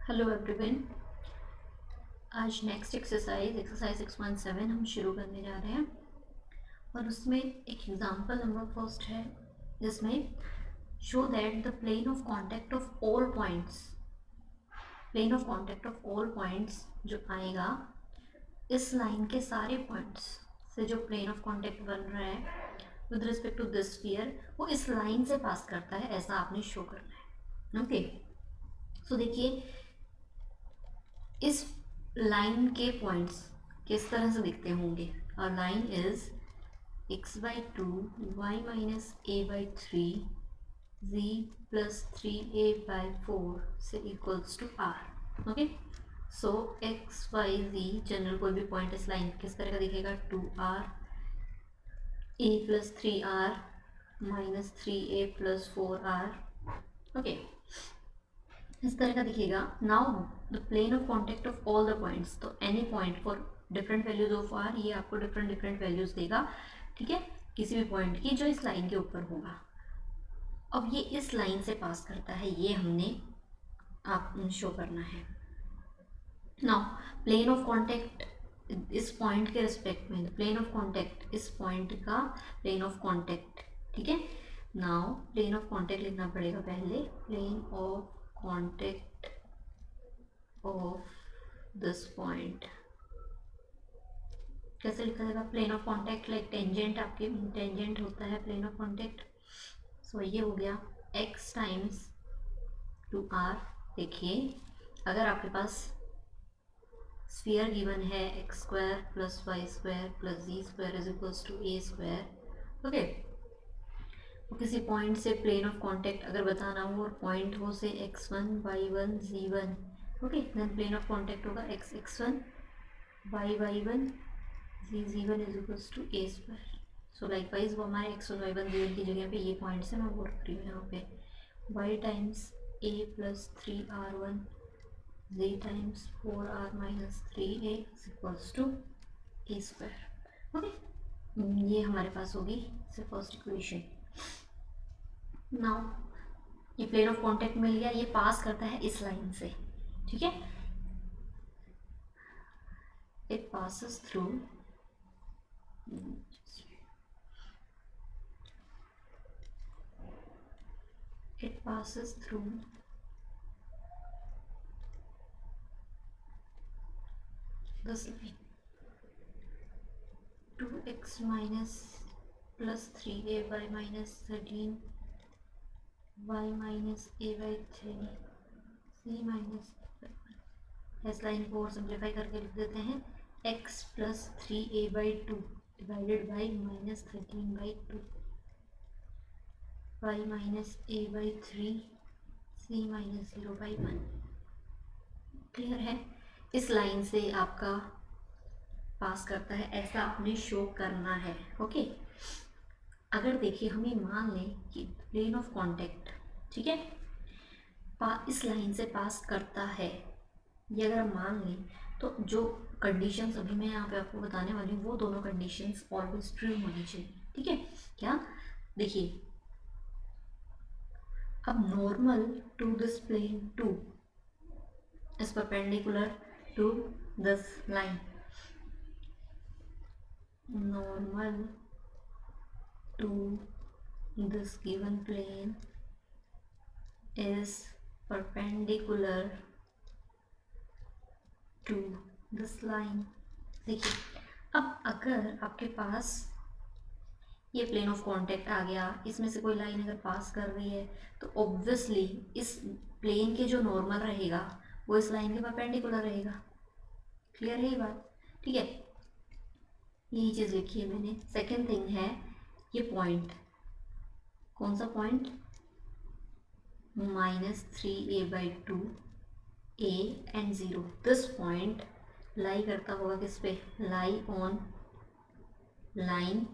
Hello everyone. आज next exercise 6.7 हम शुरू करने जा रहे हैं और उसमें एक एग्जांपल नंबर फर्स्ट है जिसमें show that the plane of contact of all points जो आएगा इस लाइन के सारे पॉइंट्स से जो प्लेन ऑफ कॉन्टेक्ट बन रहा है with respect to this sphere वो इस लाइन से पास करता है, ऐसा आपने शो करना है। ओके, सो देखिए इस लाइन के पॉइंट्स किस तरह से दिखते होंगे। और line is x/2 y-a/3 z+3a/4 से equals to r। Okay, so x y z general कोई भी पॉइंट इस लाइन किस तरह का दिखेगा, 2r a+3r -3a+4r। ओके, इस तरह का दिखेगा। Now the plane of contact of all the points, तो any point for different values of R, ये आपको डिफरेंट वैल्यूज देगा, ठीक है, किसी भी पॉइंट की जो इस लाइन के ऊपर होगा। अब ये इस लाइन से पास करता है, ये हमने आप शो करना है। नाउ प्लेन ऑफ कॉन्टेक्ट इस पॉइंट के रिस्पेक्ट में, प्लेन ऑफ कॉन्टेक्ट इस पॉइंट का प्लेन ऑफ कॉन्टेक्ट, ठीक है। नाउ प्लेन ऑफ कॉन्टेक्ट लिखना पड़ेगा पहले, plane of contact of this point। कैसे लिखा जाएगा plane of contact, like tangent, आपके टेंजेंट होता है प्लेन ऑफ कॉन्टेक्ट। सो ये हो गया x टाइम्स 2r। देखिए अगर आपके पास स्फीयर गिवन है x² + y² + z² is equals to a², okay, तो किसी पॉइंट से प्लेन ऑफ कॉन्टेक्ट अगर बताना हो और पॉइंट हो से x1 y1 z1, okay, then plane of contact होगा x1 y1 z1 is equals to a²। So likewise वो हमारे x1 y1 z1 की जगह पे ये पॉइंट्स है, मैं वो रख रही हूँ यहाँ पे, y times a + 3r1 z times 4r - 3a is equals to a²। Okay, ये हमारे पास होगी फर्स्ट इक्वेशन। नाउ ये प्लेन ऑफ कॉन्टेक्ट मिल गया, ये पास करता है इस लाइन से, ठीक है, it passes through this line 2x plus 3ay minus 13 y minus a/3 c minus इस लाइन को और सिंप्लीफाई करके लिख देते हैं x plus 3a/2 divided by -13/2 y minus a/3 c minus 0/1। Clear है, इस लाइन से आपका पास करता है, ऐसा आपने शो करना है। ओके, अगर देखिए हमें मान लें कि प्लेन ऑफ कॉन्टेक्ट, ठीक है, इस लाइन से पास करता है, ये अगर हम मान लें तो जो कंडीशंस अभी मैं यहाँ पे आपको बताने वाली हूँ वो दोनों कंडीशंस ऑलवेज ट्रू होनी चाहिए, ठीक है। क्या, देखिए अब normal to this plane 2 is perpendicular to this line, normal to this given plane is perpendicular to this line। देखिए अब अगर आपके पास ये प्लेन ऑफ कॉन्टेक्ट आ गया, इसमें से कोई लाइन अगर पास कर रही है तो ऑब्वियसली इस प्लेन के जो नॉर्मल रहेगा वो इस लाइन के परपेंडिकुलर रहेगा। क्लियर है ये बात, ठीक है, यही चीज़ लिखी है मैंने। सेकेंड थिंग है ये पॉइंट, कौन सा point, -3a/2 a and 0, this point लाई करता होगा किस पे, लाई ऑन लाइन,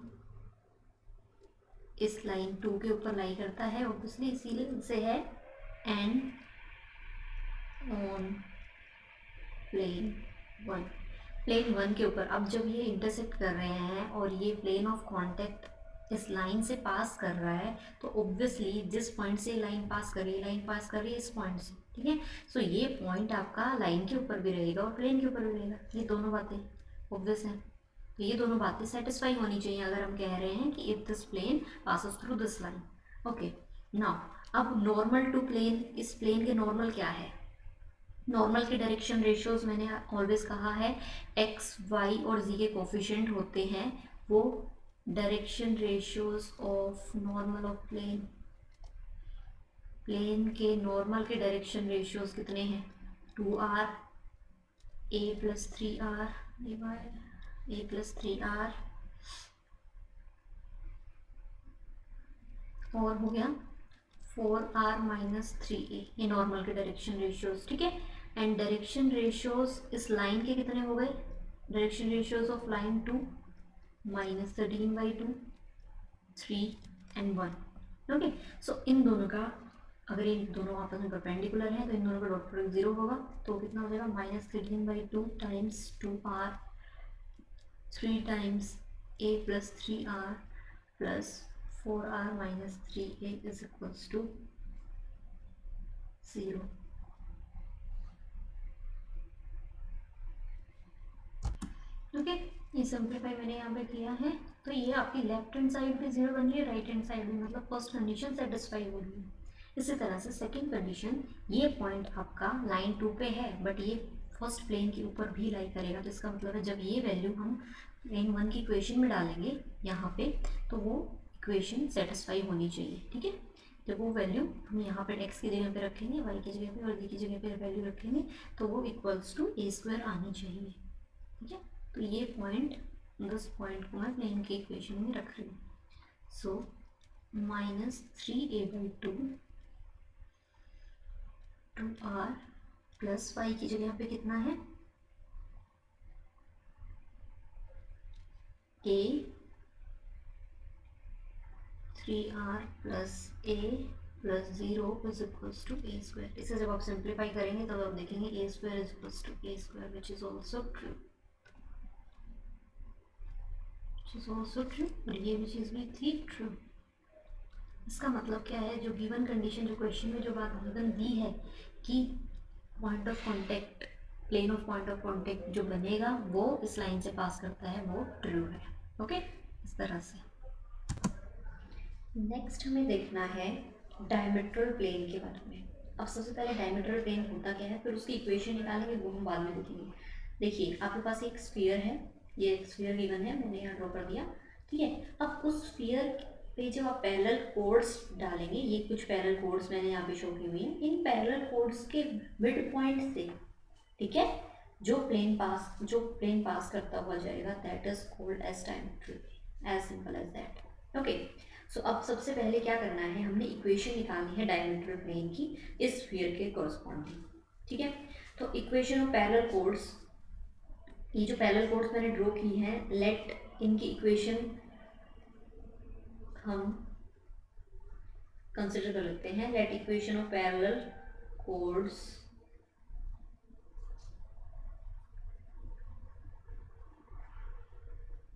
इस लाइन 2 के ऊपर लाई करता है ऑब्वियसली, इसीलिए से है एंड ऑन प्लेन 1 के ऊपर। अब जब ये इंटरसेक्ट कर रहे हैं और ये प्लेन ऑफ कॉन्टेक्ट इस लाइन से पास कर रहा है तो ऑब्वियसली जिस पॉइंट से लाइन पास कर रही है, लाइन पास कर रही है इस पॉइंट से, ठीक है। सो ये पॉइंट आपका लाइन के ऊपर भी रहेगा और प्लेन के ऊपर भी रहेगा, ये दोनों बातें ऑब्वियस हैं। तो ये दोनों बातें सेटिस्फाई होनी चाहिए अगर हम कह रहे हैं कि if this plane passes through this line. Okay, now अब नॉर्मल टू प्लेन, इस प्लेन के नॉर्मल क्या है? नॉर्मल के डायरेक्शन रेशियोज मैंने ऑलवेज कहा है, एक्स वाई और जी के कोफिशिएंट होते हैं, वो direction ratios of normal of plane, plane के नॉर्मल के डायरेक्शन रेशियोज कितने हैं? 2r a plus 3r divide a plus 3r और हो गया 4r माइनस 3a, ये नॉर्मल के डायरेक्शन रेशियोज। ठीक है, एंड डायरेक्शन रेशियोज इस लाइन के कितने हो गए? Direction ratios of line 2 minus 13/2, 3 and 1। Okay, so इन दोनों का अगर ये दोनों आपस में परपेंडिकुलर हैं तो इन दोनों का डॉट प्रोडक्ट 0 होगा, तो कितना हो जाएगा? Minus 13/2 times 2r 3 times a plus 3r plus 4r minus 3a is equals to 0। Okay, ये सिंप्लीफाई मैंने यहाँ पे किया है, तो ये आपकी लेफ्ट हैंड साइड भी 0 बन रही है, राइट हैंड साइड भी, मतलब फर्स्ट कंडीशन सेटिस्फाई हो रही है। इसी तरह से सेकंड कंडीशन, ये पॉइंट आपका लाइन 2 पे है बट ये फर्स्ट प्लेन के ऊपर भी लाई करेगा, तो इसका मतलब है जब ये वैल्यू हम प्लेन 1 की इक्वेशन में डालेंगे यहाँ पे, तो वो इक्वेशन सेटिस्फाई होनी चाहिए। ठीक है, जब वो वैल्यू हम यहाँ पे x की जगह पे रखेंगे, y की जगह पे और z की जगह पे वैल्यू रखेंगे, तो वो इक्वल्स टू a² आनी चाहिए। ठीक है, तो ये पॉइंट, इस पॉइंट को मैं प्लेन की इक्वेशन में रख रही हूँ। So minus 3a/2 2r plus y की जगह पे कितना है? a 3r plus a plus 0 is equals to a²। इसे जब आप सिंप्लीफाई करेंगे तब आप देखेंगे a² is equals to a², which is also true, is also true, और ये भी चीज़ भी थी ट्रू। इसका मतलब क्या है? जो गिवन कंडीशन, जो क्वेश्चन में जो बात गिवन दी है कि point of contact, plane of point of contact जो बनेगा वो इस लाइन से पास करता है, वो ट्रू है। ओके, इस तरह से। नेक्स्ट हमें देखना है डायमीट्रल प्लेन के बारे में। अब सबसे पहले डायमीट्रल प्लेन होता क्या है, फिर उसकी इक्वेशन निकालेंगे, वो हम बाद में देखेंगे। देखिए, आपके पास एक स्फीयर है, ये एक स्फीयर गिवन है, मैंने यहाँ ड्रॉ कर दिया। ठीक है, अब उस स्फीयर पे जब आप पैरेलल कोड्स डालेंगे, ये कुछ पैरेलल कोड्स मैंने यहाँ पे शो की हुई हैं, इन पैरेलल कोड्स के मिड पॉइंट से, ठीक है, जो प्लेन पास करता हुआ जाएगा, that is called as diametral, as simple as that. Okay, so अब सबसे पहले क्या करना है, हमने इक्वेशन निकालनी है डायमीट्रल प्लेन की इस स्फीयर के कॉरस्पॉन्डिंग। ठीक है, तो इक्वेशन ऑफ पैरेलल कोड्स, ये जो पैरेलल कोड्स मैंने ड्रॉ की हैं, लेट इनकी इक्वेशन हम कंसिडर कर लेते हैं। Let equation of parallel chords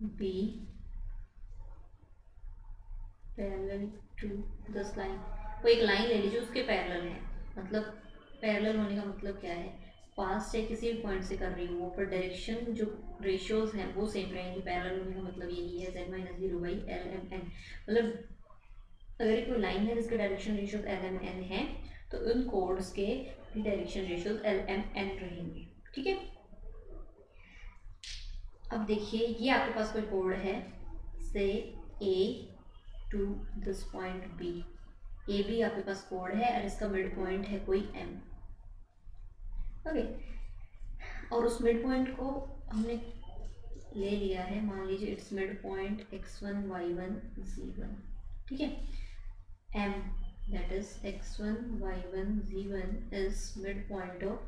be parallel to this line. वो एक लाइन ले लीजिए, उसके पैरेलल है, मतलब पैरेलल होने का मतलब क्या है, पास से किसी भी पॉइंट से कर रही हूँ पर डायरेक्शन जो रेशियोज हैं वो सेम रहेंगे। पैरेलल होने का मतलब यही है, z-0/lmn, मतलब अगर कोई लाइन है जिसके डायरेक्शन रेशियोज lmn है तो उन कोड्स के भी डायरेक्शन रेशियोज lmn रहेंगे। ठीक है, अब देखिए, ये आपके पास कोई कोड है, से a to this point b, a भी आपके पास कोड है और इसका मिड पॉइंट है कोई m। ओके, और उस मिड पॉइंट को हमने ले लिया है, मान लीजिए it's mid point x1 y1 z1। ठीक है, m that is x1 y1 z1 is mid point of,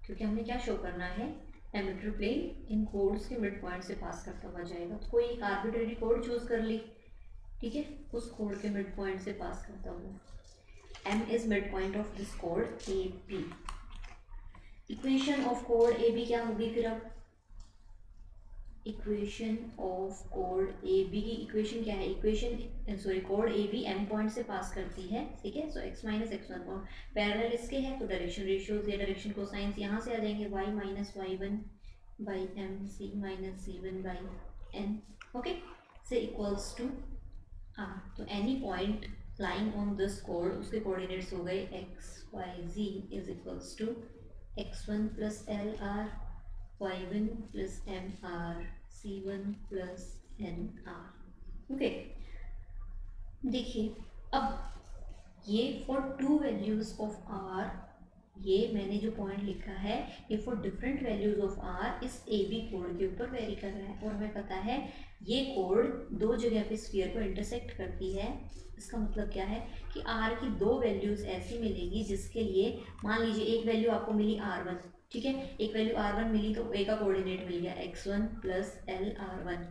क्योंकि हमने क्या शो करना है, डायमीट्रल प्लेन इन कोड्स के मिड पॉइंट से पास करता हुआ जाएगा, तो कोई एक आर्बिट्रेरी कोड चूज कर ली। ठीक है, उस कोड के मिड पॉइंट से पास करता हुआ, m is mid point of this कोड ए बी। इक्वेशन ऑफ कोड ए बी क्या होगी फिर? अब इक्वेशन ऑफ कोड ए बी की इक्वेशन क्या है, इक्वेशन सॉरी कोड ए बी एम पॉइंट से पास करती है, ठीक है। So x minus x one और पैरेलल इसके है तो डायरेक्शन रेशियोज या डायरेक्शन कोसाइंस यहाँ से आ जाएंगे, y minus y one by m c minus C one by N, okay, say equals to R. तो any point lying on this code उसके कोऑर्डिनेट्स हो गए X Y Z is equals to X one plus L R y1 plus mr c1 plus nr, okay. देखिए अब ये for two values of r, ये मैंने जो पॉइंट लिखा है ये for different values of r is A B code के ऊपर वेरी कर रहा है, और हमें पता है ये कोड दो जगह पे स्फीयर को इंटरसेक्ट करती है। इसका मतलब क्या है कि r की दो वैल्यूज ऐसी मिलेगी जिसके लिए मान लीजिए एक वैल्यू आपको मिली r1, ठीक है, एक वैल्यू r1 मिली तो a का कोऑर्डिनेट मिल गया x1 plus L R one,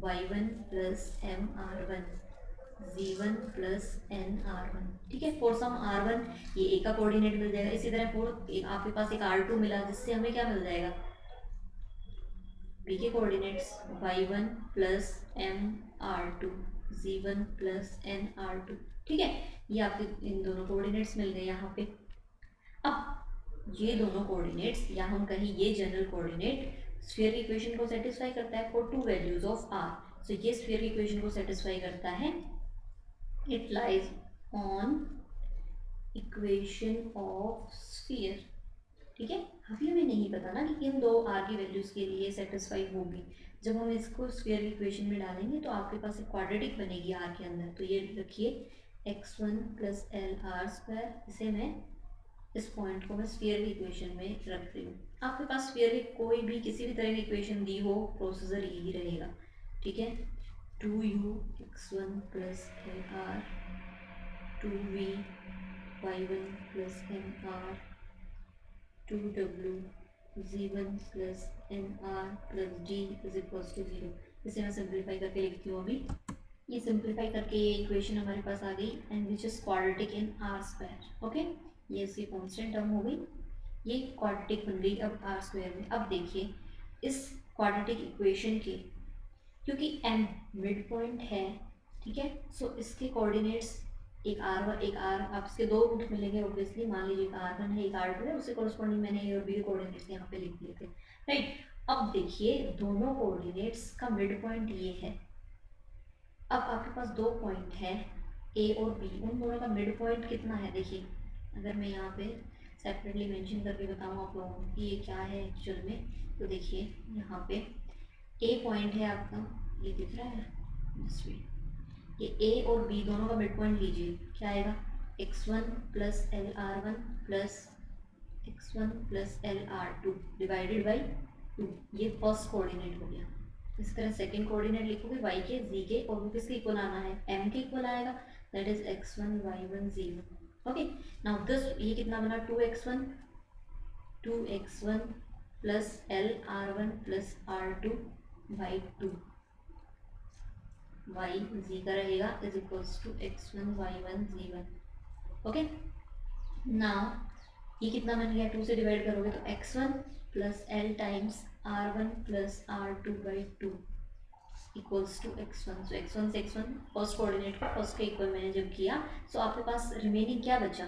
y1 plus M R one, z1 plus N R one, ठीक है। फॉर सम r1 ये a का कोऑर्डिनेट मिल जाएगा, इसी तरह फॉर आपके पास एक r2 मिला जिससे हमें क्या मिल जाएगा, b के coordinates y1 plus M R two, z1 plus N R two, ठीक है। ये आपके इन दोनों कोऑर्डिनेट्स मिल गए यहाँ पे। अब ये दोनों कोऑर्डिनेट्स या हम कहीं ये जनरल कोऑर्डिनेट स्फीयर की इक्वेशन को सेटिस्फाई करता है for two values of r। सो ये स्फीयर की इक्वेशन को सेटिस्फाई करता है, it lies on equation of sphere, ठीक है। अभी हमें नहीं पता ना कि किन दो r की वैल्यूज के लिए सेटिस्फाई होगी। जब हम इसको स्फीयर की इक्वेशन में डालेंगे तो आपके पास एक क्वाड्रेटिक बनेगी r के अंदर, तो ये रखिए x1 plus L are square, इसे मैं इस पॉइंट को मैं स्फीयर की इक्वेशन में रख रही हूँ। आपके पास स्फीयर की कोई भी किसी भी तरह की इक्वेशन दी हो प्रोसीजर यही रहेगा, ठीक है। 2u x1 plus L R, 2v y1 plus M R, 2w z1 plus N R plus d is equals to 0। इसे मैं सिंप्लीफाई करके लिखती हूँ अभी। ये सिंप्लीफाई करके ये इक्वेशन हमारे पास आ गई and which is quadratic in are square, okay. ये इसकी कांस्टेंट टर्म हो गई, ये क्वाड्रेटिक बन गई अब आर स्क्वायर में। अब देखिए इस क्वाड्रेटिक इक्वेशन के, क्योंकि m मिड पॉइंट है, ठीक है, सो इसके कोऑर्डिनेट्स एक r1 एक r, आप इसके दो रूट मिलेंगे ऑब्वियसली, मान लीजिए एक r1 है एक r2 है, उससे कॉरस्पॉन्डिंग मैंने a और b के कोऑर्डिनेट्स यहाँ पे लिख दिए थे, राइट। अब देखिए दोनों कोऑर्डिनेट्स का मिड पॉइंट ये है। अब आपके पास दो पॉइंट है a और b, उन दोनों का मिड पॉइंट कितना है, देखिए अगर मैं यहाँ पे सेपरेटली मेंशन करके बताऊँ आप लोगों को कि ये क्या है एक्चुअल में, तो देखिए यहाँ पे a पॉइंट है आपका, ये दिख रहा है दिस वे, ये a और b दोनों का मिड पॉइंट लीजिए, क्या आएगा x1 plus L R one plus x1 plus L are two divided by 2, ये फर्स्ट कोऑर्डिनेट हो गया। इस तरह सेकंड कोऑर्डिनेट लिखोगे y के z के, और वो किसके इक्वल आना है, m के इक्वल आएगा, that is x1 y1 z1, okay. Now this ये कितना बना 2x1 plus L R one plus R two by 2, y z का रहेगा is equals to x1 y1 z1, okay. Now ये कितना बन गया, 2 से डिवाइड करोगे तो x1 plus L times r1 plus r2 by 2 equals to x1। So x1 से x1 फर्स्ट कोऑर्डिनेट को फर्स्ट के इक्वल मैंने जब किया, सो आपके पास रिमेनिंग क्या बचा,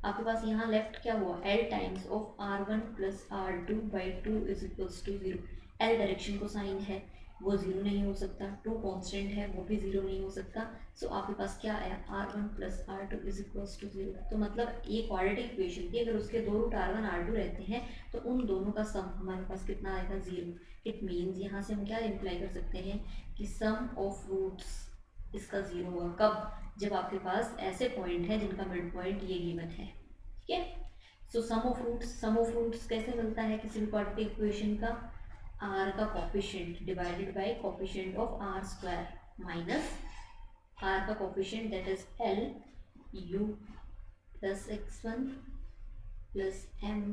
आपके पास यहाँ लेफ्ट क्या हुआ, l times of r1 plus r2 by 2 is equals to 0। l direction को साइन है वो जीरो नहीं हो सकता, 2 कांस्टेंट है वो भी जीरो नहीं हो सकता, सो आपके पास क्या आया r1 plus r2 is equals to 0। तो मतलब ये क्वाड्रेटिक इक्वेशन थी, अगर उसके दो रूट r1 r2 रहते हैं तो उन दोनों का सम हमारे पास कितना आएगा 0। इट मीन्स यहाँ से हम क्या इम्प्लाई कर सकते हैं कि सम ऑफ रूट्स इसका 0 होगा, कब, जब आपके पास ऐसे पॉइंट है जिनका मिड पॉइंट ये गिवन है, ठीक है। सो सम ऑफ रूट्स कैसे मिलता है किसी भी क्वाड्रेटिक इक्वेशन का, r का coefficient divided by coefficient of r square minus r का coefficient that is l u plus x1 plus m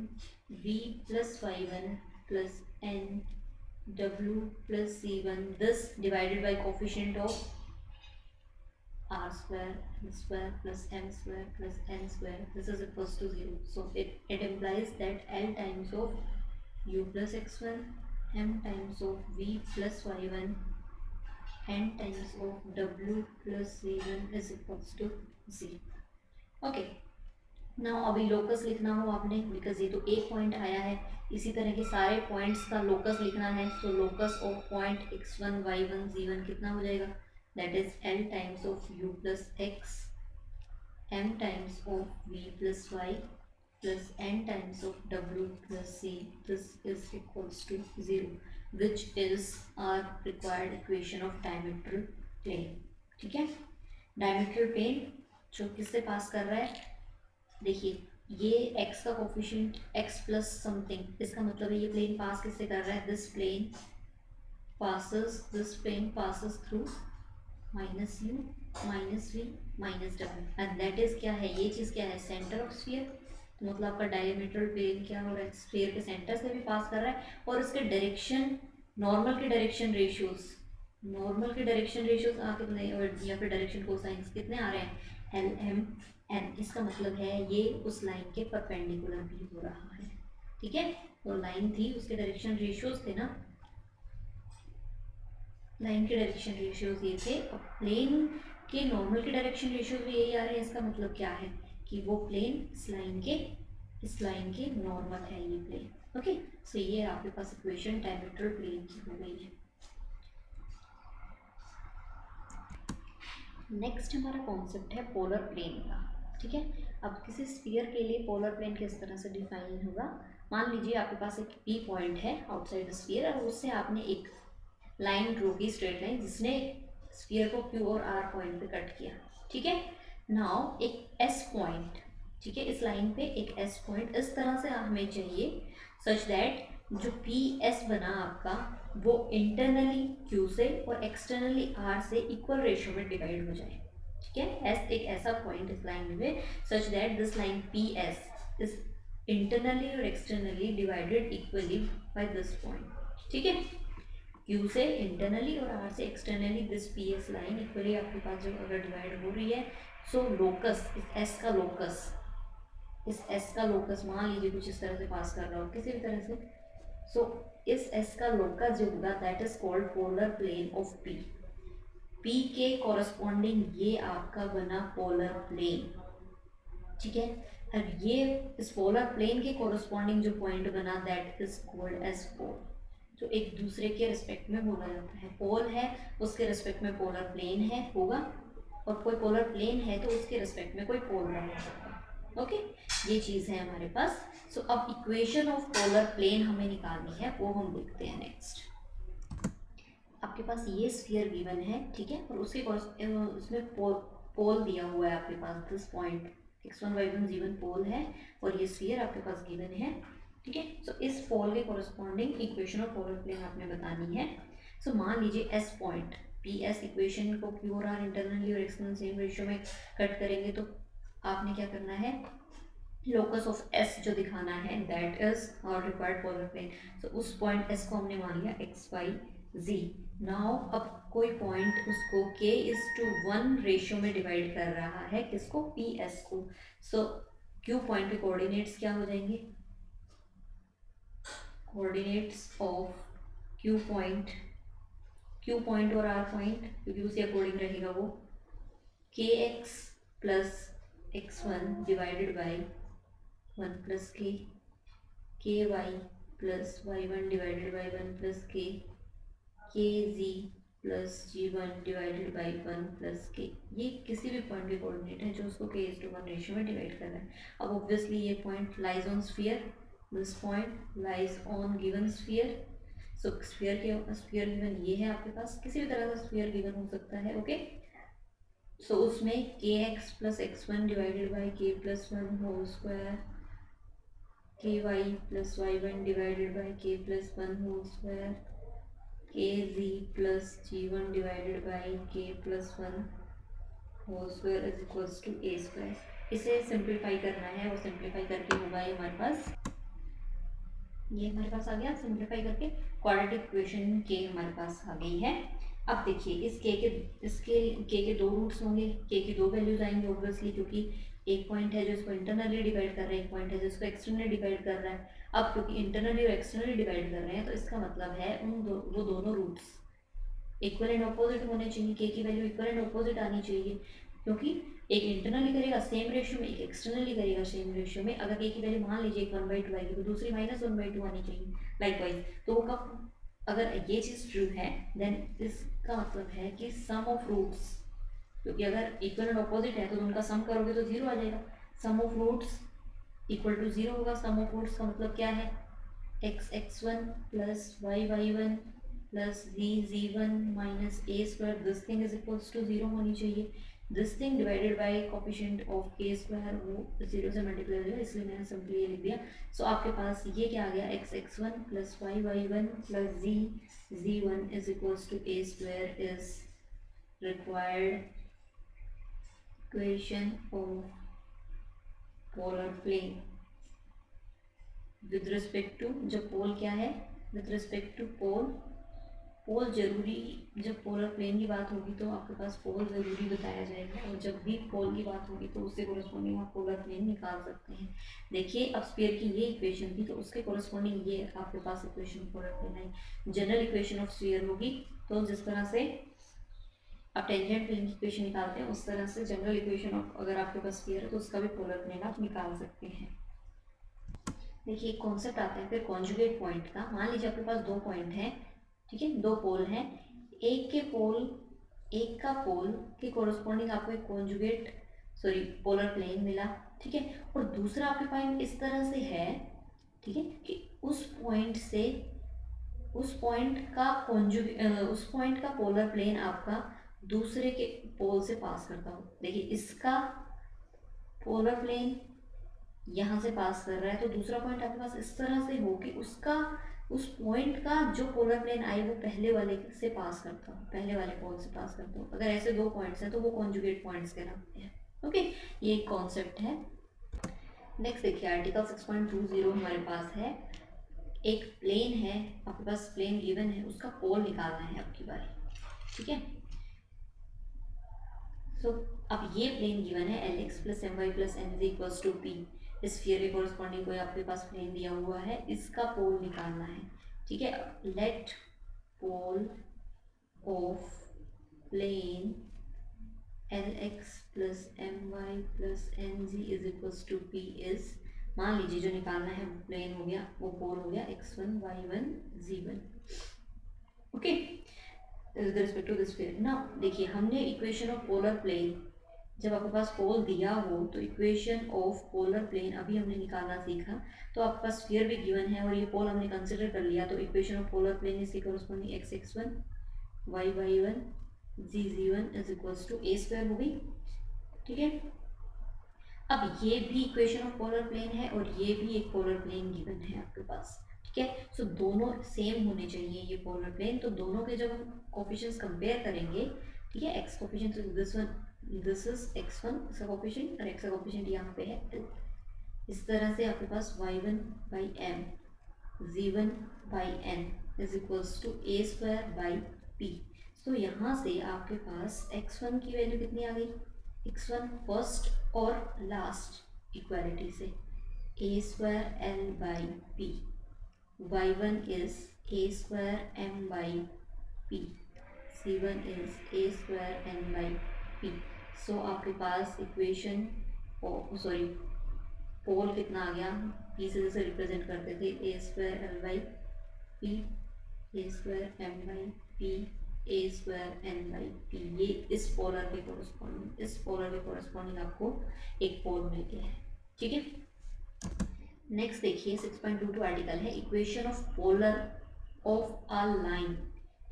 v plus y1 plus n w plus c1, this divided by coefficient of r square m square plus m square plus n square, this is equals to 0. So it implies that l times of u plus x1 m times of v plus y1 n times of w plus z1 is equals to 0. Okay, now अभी locus लिखना हो आपने, because ये तो एक point आया है, इसी तरह के सारे पॉइंट्स का लोकस लिखना है। तो locus of point x1 y1 z1 कितना हो जाएगा, that is l times of u plus x m times of v plus y plus n times of w plus c. This is equals to 0, which is our required equation of diametral plane. ठीक है, diametral plane जो किससे पास कर रहा है, देखिए ये x का कोफिशिएंट x प्लस समथिंग, इसका मतलब है ये प्लेन पास किससे कर रहा है, this plane passes through minus u minus v minus w, and that is क्या है, ये चीज़ क्या है, सेंटर ऑफ स्फीयर। तो मतलब आपका डायमीट्रल प्लेन क्या हो रहा है, स्फीयर के सेंटर से भी पास कर रहा है, और इसके डायरेक्शन, नॉर्मल के डायरेक्शन रेशियोज, आ कितने, या फिर डायरेक्शन कोसाइंस कितने आ रहे हैं, एल एम एन। इसका मतलब है ये उस लाइन के परपेंडिकुलर भी हो रहा है। ठीक है, तो लाइन थी, उसके डायरेक्शन रेशियोज थे ना, लाइन के डायरेक्शन रेशियोज ये थे, और प्लेन के नॉर्मल के डायरेक्शन रेशियोज भी यही आ रहे हैं। इसका मतलब क्या है कि वो प्लेन इस लाइन के नॉर्मल है ये प्लेन। ओके, सो ये आपके पास इक्वेशन डायमीट्रल प्लेन की हो गई है। नेक्स्ट हमारा कॉन्सेप्ट है पोलर प्लेन का। ठीक है, अब किसी स्फीयर के लिए पोलर प्लेन किस तरह से डिफाइन होगा, मान लीजिए आपके पास एक पी पॉइंट है आउटसाइड द स्फीयर, और उससे आपने एक लाइन ड्रो की, स्ट्रेट लाइन, जिसने स्फीयर को क्यू और आर पॉइंट पे कट किया। ठीक है, नाउ एक एस पॉइंट, ठीक है, इस लाइन पे एक एस पॉइंट इस तरह से हमें चाहिए सच दैट जो पी एस बना आपका वो इंटरनली क्यू से और एक्सटर्नली आर से इक्वल रेशियो में डिवाइड हो जाए। ठीक है, एस एक ऐसा पॉइंट इस लाइन में such that this line P S is internally और externally divided equally by this point. ठीक है, क्यू से इंटरनली और आर से externally this P S line equally आपके पास जब अगर डिवाइड हो रही है, सो लोकस इस एस का लोकस मान लीजिए कुछ इस तरह से पास कर रहा हो किसी भी तरह से, सो इस एस का लोकस जो होगा that is called polar plane of P. P के कॉरस्पॉन्डिंग ये आपका बना पोलर प्लेन। ठीक है, अब ये इस पोलर प्लेन के कॉरस्पॉन्डिंग जो पॉइंट बना दैट इज कॉल्ड एज पोल, जो एक दूसरे के रिस्पेक्ट में बोला जाता है। पोल है उसके रिस्पेक्ट में पोलर प्लेन है होगा, और कोई पोलर प्लेन है तो उसके रिस्पेक्ट में कोई पोल ना हो सकता। ओके, ये चीज़ है हमारे पास। सो अब इक्वेशन ऑफ पोलर प्लेन हमें निकालनी है, वो हम देखते हैं नेक्स्ट। आपके पास ये स्फीयर गिवन है, ठीक है, और उसके उसमें पोल दिया हुआ है आपके पास, this point x1 y1 z1 पोल है, और ये स्फीयर आपके पास गिवन है। ठीक है, सो इस पोल के corresponding equation of polar plane आपने बतानी है। सो मान लीजिए S point P S equation को क्यू और आर इंटरनली और एक्सटर्नल सेम रेशियो में कट करेंगे, तो आपने क्या करना है, लोकस ऑफ एस जो दिखाना है that is our required polar plane. So उस पॉइंट एस को हमने मान लिया एक्स वाई जी। नाउ अब कोई पॉइंट उसको k इज टू 1 रेशियो में डिवाइड कर रहा है, किसको, पी एस को। सो क्यू पॉइंट के कोऑर्डिनेट्स क्या हो जाएंगे, कोऑर्डिनेट्स ऑफ क्यू पॉइंट और आर पॉइंट, क्योंकि उसी अकॉर्डिंग रहेगा वो, k x plus x one divided by 1 plus k y plus y one divided by 1 plus k z plus z one divided by 1 plus k. ये किसी भी point के coordinate है जो उसको k इज टू 1 रेशियो में divide कर रहा है। अब ऑब्वियसली ये point lies on sphere, this point lies on given sphere. So sphere given ये है आपके पास, किसी भी तरह का स्फीयर गिवन हो सकता है। ओके, सो उसमें k x plus x one divided by k plus 1 whole square, k y plus y one divided by k plus 1 whole square, k z plus z one divided by k plus 1 whole square is equals to A square. इसे simplify करना है, वो simplify करके होगा ये हमारे पास, ये हमारे पास आ गया, सिंप्लीफाई करके क्वाड्रेटिक इक्वेशन के हमारे पास आ गई है। अब देखिए इस के के दो रूट्स होंगे, के की दो वैल्यूज आएंगे ऑब्वियसली, क्योंकि एक पॉइंट है जो इसको इंटरनली डिवाइड कर रहा है, एक पॉइंट है जो इसको एक्सटर्नली डिवाइड कर रहा है। अब क्योंकि इंटरनली और एक्सटर्नली डिवाइड कर रहे हैं तो इसका मतलब है वो दोनों रूट्स इक्वल एंड ऑपोजिट होने चाहिए, के की वैल्यू इक्वल एंड ऑपोजिट आनी चाहिए, क्योंकि एक इंटरनली करेगा सेम रेशियो में, एक एक्सटर्नली करेगा सेम रेशियो में। अगर के की वैल्यू मान लीजिए 1/2 आएगी तो दूसरी -1/2 आनी चाहिए लाइकवाइज। तो वो कब, अगर ये चीज़ ट्रू है देन इसका मतलब है कि सम ऑफ रूट्स, क्योंकि अगर इक्वल एंड ऑपोजिट है तो उनका सम करोगे तो 0 आ जाएगा। सम ऑफ रूट्स इक्वल टू 0 होगा। सम ऑफ रूट्स का मतलब क्या है, x(x1) plus y(y1) plus z(z1) minus a square, this thing is equals to 0 होनी चाहिए। This thing divided by coefficient of k square, वो 0 से मल्टीप्लाई हो जाएगा, इसलिए मैंने सिंपली ये लिख दिया। सो आपके पास ये क्या आ गया, x(x1) plus y(y1) plus z(z1) is equals to a square is required equation of polar plane with respect to, जब पोल क्या है, with respect to pole. Pole जरूरी, जब पोलर प्लेन की बात होगी तो आपके पास पोल जरूरी बताया जाएगा, और जब भी पोल की बात होगी तो उससे कोरस्पॉन्डिंग आप पोलर प्लेन निकाल सकते हैं। देखिए अब स्फीयर की ये इक्वेशन थी तो उसके कोरस्पॉन्डिंग ये आपके पास इक्वेशन पोलर प्लेन आई। जनरल इक्वेशन ऑफ स्फीयर होगी तो जिस तरह से आप टेंजेंट प्लेन की इक्वेशन निकालते हैं उस तरह से जनरल इक्वेशन ऑफ, अगर आपके पास स्फीयर है तो उसका भी पोलर प्लेन आप निकाल सकते हैं। देखिए एक कॉन्सेप्ट आता है फिर कॉन्जुगेट पॉइंट का। मान लीजिए आपके पास 2 पॉइंट हैं, ठीक है, 2 पोल हैं, एक का पोल के कोरस्पॉन्डिंग आपको एक कॉन्जुगेट पोलर प्लेन मिला, ठीक है, और दूसरा आपके पॉइंट इस तरह से है, ठीक है, कि उस पॉइंट का पोलर प्लेन आपका दूसरे के पोल से पास करता हो। देखिए इसका पोलर प्लेन यहाँ से पास कर रहा है तो दूसरा पॉइंट आपके पास इस तरह से हो कि उस पॉइंट का जो पोलर प्लेन आए वो पहले वाले से पास करता हो, पहले वाले पोल से पास करता हो। अगर ऐसे 2 पॉइंट्स हैं तो वो कॉन्जुगेट पॉइंट्स कहलाते हैं। ओके, ये एक कॉन्सेप्ट है। नेक्स्ट देखिए आर्टिकल 6.20 हमारे पास है। एक प्लेन है, आपके पास प्लेन गिवन है, उसका पोल निकालना है आपकी बारी, ठीक है। सो अब ये प्लेन गिवन है Lx plus my plus mz equals to p। इस स्फीयर के कोरस्पॉन्डिंग कोई आपके पास प्लेन दिया हुआ है, इसका पोल निकालना है, ठीक है। Let pole of plane Lx plus my plus mz is equals to p is, मान लीजिए जो निकालना है वो प्लेन हो गया, वो पोल हो गया x1 y1 z1, okay, with respect to this sphere. ना देखिए हमने इक्वेशन ऑफ पोलर प्लेन, जब आपके पास पोल दिया हो तो इक्वेशन ऑफ पोलर प्लेन अभी हमने निकालना सीखा, तो आपके पास स्फीयर भी गिवन है और ये पोल हमने कंसिडर कर लिया, तो इक्वेशन ऑफ पोलर प्लेन इसके corresponding x(x1) y(y1) z(z1) is equals to a square हो गई, ठीक है। अब ये भी इक्वेशन ऑफ पोलर प्लेन है और ये भी एक पोलर प्लेन गिवन है आपके पास, ठीक है। सो दोनों सेम होने चाहिए ये पोलर प्लेन, तो दोनों के जब हम कोफिशिएंट्स कंपेयर करेंगे, ठीक है, x coefficient this one, this is x1 इसका कोफिशिएंट और x का कोफिशिएंट यहाँ पे है l। इस तरह से आपके पास y1/m z1/n is equals to a square by p। तो यहाँ से आपके पास x1 की वैल्यू कितनी आ गई, x1 फर्स्ट और लास्ट इक्वालिटी से a square l by p, y1 is a square m by p, c1 is a square n by p। सो आपके पास इक्वेशन पोल कितना आ गया, p से जैसे रिप्रेजेंट करते थे a square l by p, a square m by p, a square n by p। ये इस पोलर के कोरस्पॉन्डिंग आपको एक पोल मिल गया है, ठीक है। नेक्स्ट देखिए 6.22 आर्टिकल है equation of polar of a line,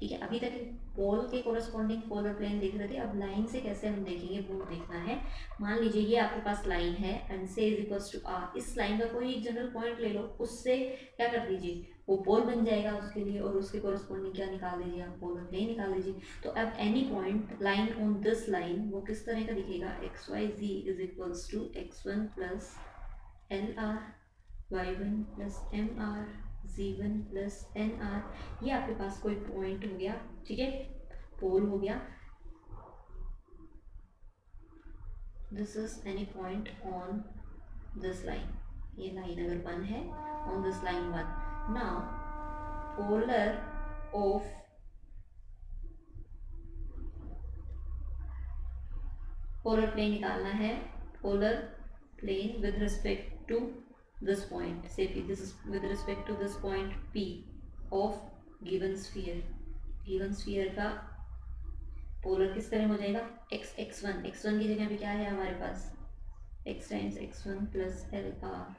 ठीक है। अभी तक पोल के कोरस्पॉन्डिंग पोलर प्लेन देख रहे थे, अब लाइन से कैसे हम देखेंगे वो देखना है। मान लीजिए ये आपके पास लाइन है एंड से इज इक्वल्स टू आर, इस लाइन का कोई एक जनरल पॉइंट ले लो, उससे क्या कर दीजिए वो पोल बन जाएगा उसके लिए, और उसके कोरस्पॉन्डिंग क्या निकाल दीजिए आप, पोलर प्लेन निकाल दीजिए। तो अब any point line on this line वो किस तरह का दिखेगा, X Y Z is equals to x1 plus LR y1 plus MR z1 plus NR। ये आपके पास कोई पॉइंट हो गया, ठीक है, पोल हो गया। This is any point on this line, ये लाइन अगर 1 है, on this line 1, now polar of polar plane निकालना है, polar plane with respect to this point, say P, this is with respect to this point P of given sphere, given sphere का polar किस तरह हो जाएगा, x1 की जगह पे क्या है हमारे पास, x times x1 plus L R,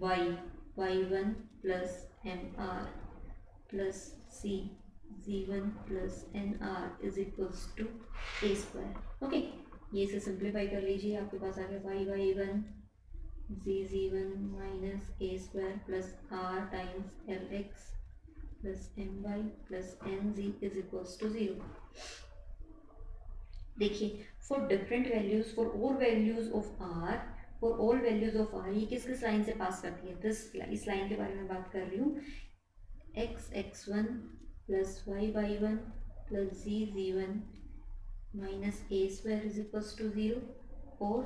y1 plus M R plus C z1 plus N R is equals to A square. Okay, ये इसे सिंप्लीफाई कर लीजिए, आपके पास आ गया y1 z1 minus A square plus R times L X plus M Y plus N Z is equals to 0। देखिए, for different values, for all values of R, for all values of R, ये किस किस line से pass करती है, this, इस line के बारे में बात कर रही हूँ, x1 plus y1 plus z1 minus A square is equals to 0 और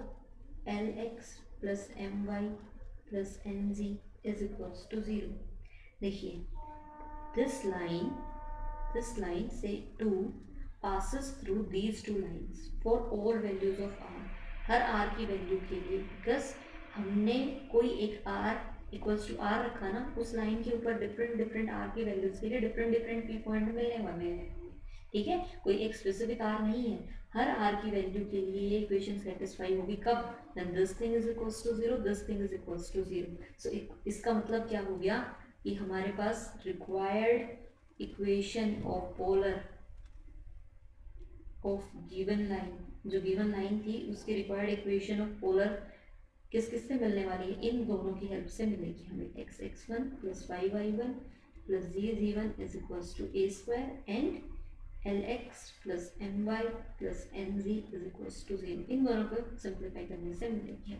lx plus M Y plus N Z is equals to 0। देखिए, this line say 2 passes through these two lines for all values of r, her r की value के लिए, because हमने कोई एक r equals to r रखा ना, उस लाइन के ऊपर डिफरेंट r की वैल्यूज के लिए डिफरेंट पी पॉइंट मिलने वाले हैं, ठीक है, कोई एक स्पेसिफिक r नहीं है, हर r की वैल्यू के लिए ये इक्वेशन सेटिस्फाई होगी कब, when this thing is equals to 0, this thing is equals to 0। So इसका मतलब क्या हो गया कि हमारे पास required equation of polar of given line, जो गिवन लाइन थी उसकी रिक्वायर्ड इक्वेशन ऑफ पोलर किस किस से मिलने वाली है, इन दोनों की हेल्प से मिलेगी हमें, x1 plus y1 plus z1 is equals to A square and lx plus my plus nz is equals to 0, इन दोनों को सिंप्लीफाई करने से मिलेगी।